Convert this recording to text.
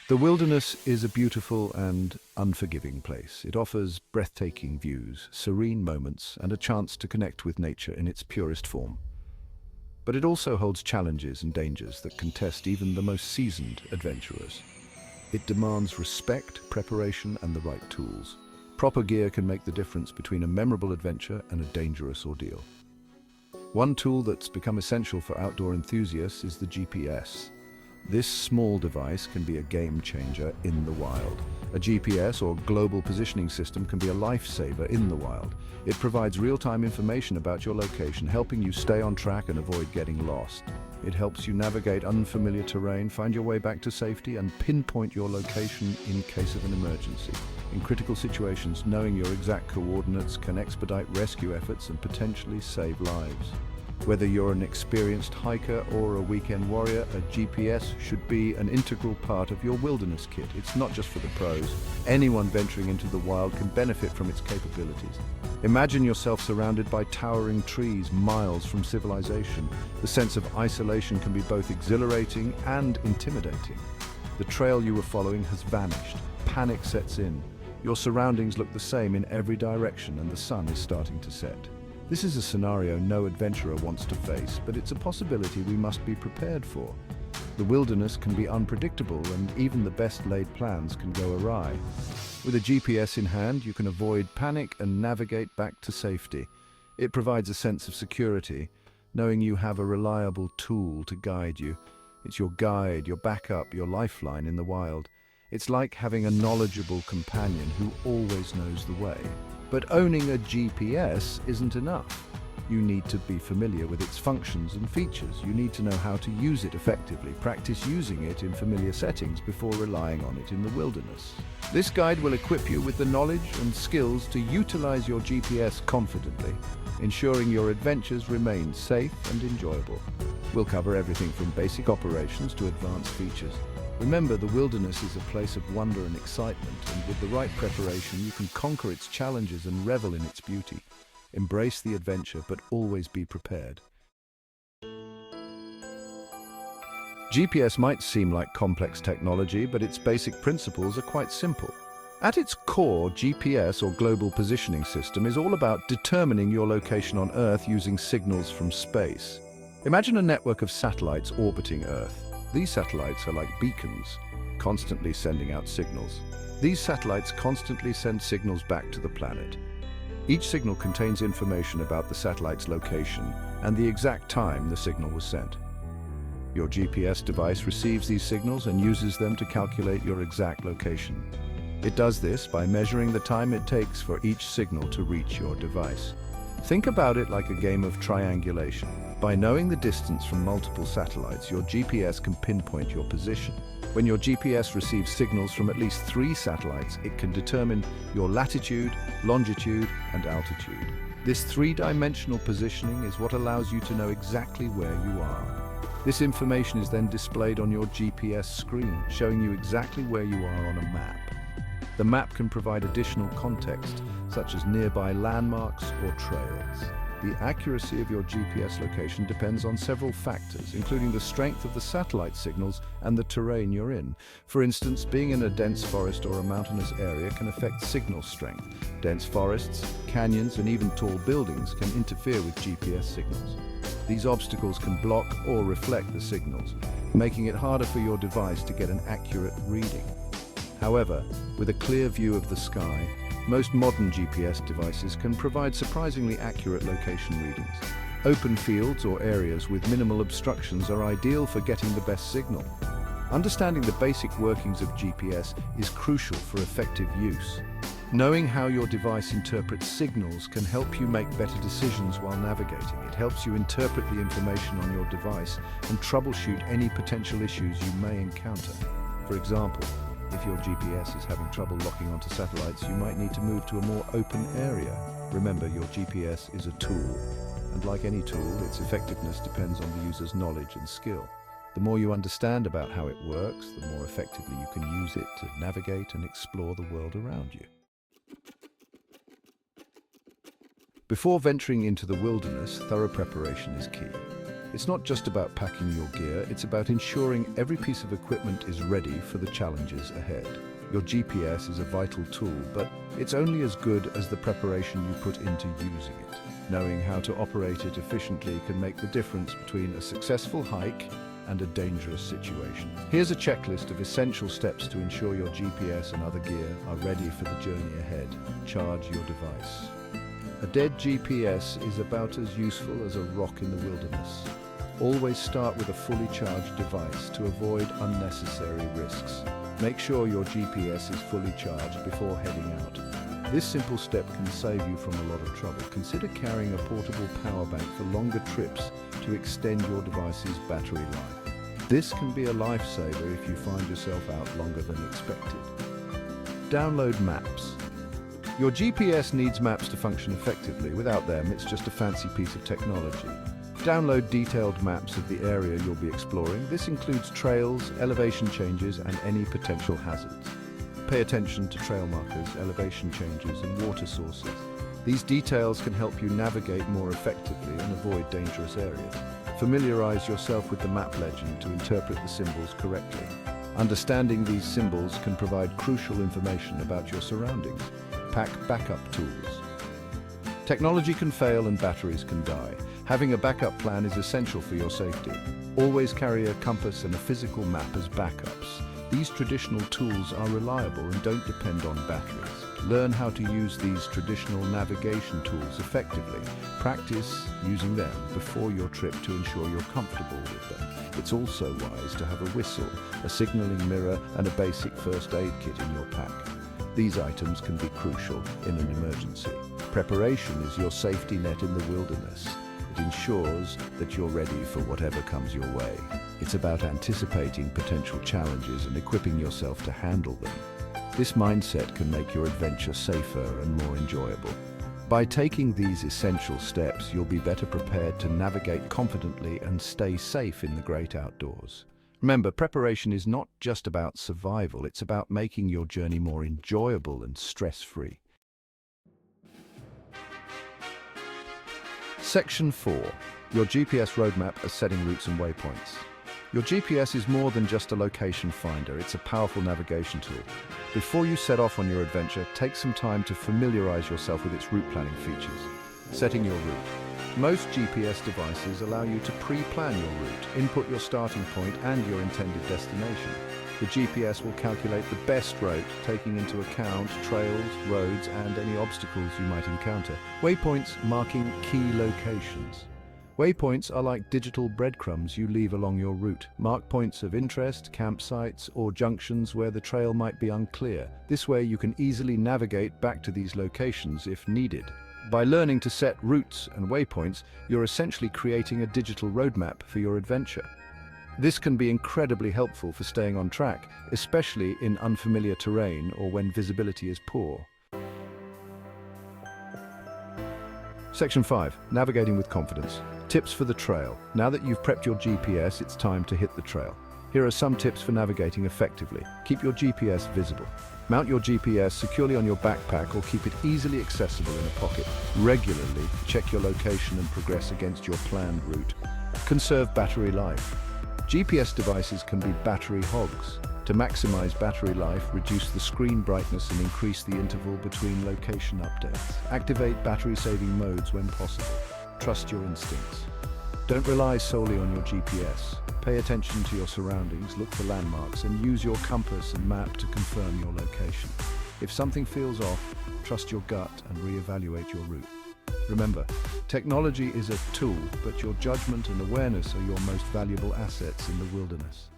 The wilderness is a beautiful and unforgiving place. It offers breathtaking views, serene moments, and a chance to connect with nature in its purest form. But it also holds challenges and dangers that can test even the most seasoned adventurers. It demands respect, preparation, and the right tools. Proper gear can make the difference between a memorable adventure and a dangerous ordeal. One tool that's become essential for outdoor enthusiasts is the GPS. This small device can be a game changer in the wild. A GPS, or global positioning system, can be a lifesaver in the wild. It provides real-time information about your location, helping you stay on track and avoid getting lost. It helps you navigate unfamiliar terrain, find your way back to safety, and pinpoint your location in case of an emergency. In critical situations, knowing your exact coordinates can expedite rescue efforts and potentially save lives. Whether you're an experienced hiker or a weekend warrior, a GPS should be an integral part of your wilderness kit. It's not just for the pros. Anyone venturing into the wild can benefit from its capabilities. Imagine yourself surrounded by towering trees miles from civilization. The sense of isolation can be both exhilarating and intimidating. The trail you were following has vanished. Panic sets in. Your surroundings look the same in every direction, and the sun is starting to set. This is a scenario no adventurer wants to face, but it's a possibility we must be prepared for. The wilderness can be unpredictable, and even the best laid plans can go awry. With a GPS in hand, you can avoid panic and navigate back to safety. It provides a sense of security, knowing you have a reliable tool to guide you. It's your guide, your backup, your lifeline in the wild. It's like having a knowledgeable companion who always knows the way. But owning a GPS isn't enough. You need to be familiar with its functions and features. You need to know how to use it effectively, practice using it in familiar settings before relying on it in the wilderness. This guide will equip you with the knowledge and skills to utilize your GPS confidently, ensuring your adventures remain safe and enjoyable. We'll cover everything from basic operations to advanced features. Remember, the wilderness is a place of wonder and excitement, and with the right preparation, you can conquer its challenges and revel in its beauty. Embrace the adventure, but always be prepared. GPS might seem like complex technology, but its basic principles are quite simple. At its core, GPS, or Global Positioning System, is all about determining your location on Earth using signals from space. Imagine a network of satellites orbiting Earth. These satellites are like beacons, constantly sending out signals. These satellites constantly send signals back to the planet. Each signal contains information about the satellite's location and the exact time the signal was sent. Your GPS device receives these signals and uses them to calculate your exact location. It does this by measuring the time it takes for each signal to reach your device. Think about it like a game of triangulation. By knowing the distance from multiple satellites, your GPS can pinpoint your position. When your GPS receives signals from at least 3 satellites, it can determine your latitude, longitude, and altitude. This 3-dimensional positioning is what allows you to know exactly where you are. This information is then displayed on your GPS screen, showing you exactly where you are on a map. The map can provide additional context, such as nearby landmarks or trails. The accuracy of your GPS location depends on several factors, including the strength of the satellite signals and the terrain you're in. For instance, being in a dense forest or a mountainous area can affect signal strength. Dense forests, canyons, and even tall buildings can interfere with GPS signals. These obstacles can block or reflect the signals, making it harder for your device to get an accurate reading. However, with a clear view of the sky, most modern GPS devices can provide surprisingly accurate location readings. Open fields or areas with minimal obstructions are ideal for getting the best signal. Understanding the basic workings of GPS is crucial for effective use. Knowing how your device interprets signals can help you make better decisions while navigating. It helps you interpret the information on your device and troubleshoot any potential issues you may encounter. For example, if your GPS is having trouble locking onto satellites, you might need to move to a more open area. Remember, your GPS is a tool, and like any tool, its effectiveness depends on the user's knowledge and skill. The more you understand about how it works, the more effectively you can use it to navigate and explore the world around you. Before venturing into the wilderness, thorough preparation is key. It's not just about packing your gear, it's about ensuring every piece of equipment is ready for the challenges ahead. Your GPS is a vital tool, but it's only as good as the preparation you put into using it. Knowing how to operate it efficiently can make the difference between a successful hike and a dangerous situation. Here's a checklist of essential steps to ensure your GPS and other gear are ready for the journey ahead. Charge your device. A dead GPS is about as useful as a rock in the wilderness. Always start with a fully charged device to avoid unnecessary risks. Make sure your GPS is fully charged before heading out. This simple step can save you from a lot of trouble. Consider carrying a portable power bank for longer trips to extend your device's battery life. This can be a lifesaver if you find yourself out longer than expected. Download maps. Your GPS needs maps to function effectively. Without them, it's just a fancy piece of technology. Download detailed maps of the area you'll be exploring. This includes trails, elevation changes, and any potential hazards. Pay attention to trail markers, elevation changes, and water sources. These details can help you navigate more effectively and avoid dangerous areas. Familiarize yourself with the map legend to interpret the symbols correctly. Understanding these symbols can provide crucial information about your surroundings. Pack backup tools. Technology can fail and batteries can die. Having a backup plan is essential for your safety. Always carry a compass and a physical map as backups. These traditional tools are reliable and don't depend on batteries. Learn how to use these traditional navigation tools effectively. Practice using them before your trip to ensure you're comfortable with them. It's also wise to have a whistle, a signaling mirror, and a basic first aid kit in your pack. These items can be crucial in an emergency. Preparation is your safety net in the wilderness. It ensures that you're ready for whatever comes your way. It's about anticipating potential challenges and equipping yourself to handle them. This mindset can make your adventure safer and more enjoyable. By taking these essential steps, you'll be better prepared to navigate confidently and stay safe in the great outdoors. Remember, preparation is not just about survival, it's about making your journey more enjoyable and stress-free. Section 4. Your GPS roadmap as setting routes and waypoints. Your GPS is more than just a location finder, it's a powerful navigation tool. Before you set off on your adventure, take some time to familiarize yourself with its route planning features. Setting your route. Most GPS devices allow you to pre-plan your route, input your starting point and your intended destination. The GPS will calculate the best route, taking into account trails, roads, and any obstacles you might encounter. Waypoints marking key locations. Waypoints are like digital breadcrumbs you leave along your route. Mark points of interest, campsites, or junctions where the trail might be unclear. This way you can easily navigate back to these locations if needed. By learning to set routes and waypoints, you're essentially creating a digital roadmap for your adventure. This can be incredibly helpful for staying on track, especially in unfamiliar terrain or when visibility is poor. Section 5. Navigating with confidence. Tips for the trail. Now that you've prepped your GPS, it's time to hit the trail. Here are some tips for navigating effectively. Keep your GPS visible. Mount your GPS securely on your backpack or keep it easily accessible in a pocket. Regularly check your location and progress against your planned route. Conserve battery life. GPS devices can be battery hogs. To maximize battery life, reduce the screen brightness and increase the interval between location updates. Activate battery-saving modes when possible. Trust your instincts. Don't rely solely on your GPS. Pay attention to your surroundings, look for landmarks, and use your compass and map to confirm your location. If something feels off, trust your gut and reevaluate your route. Remember, technology is a tool, but your judgment and awareness are your most valuable assets in the wilderness.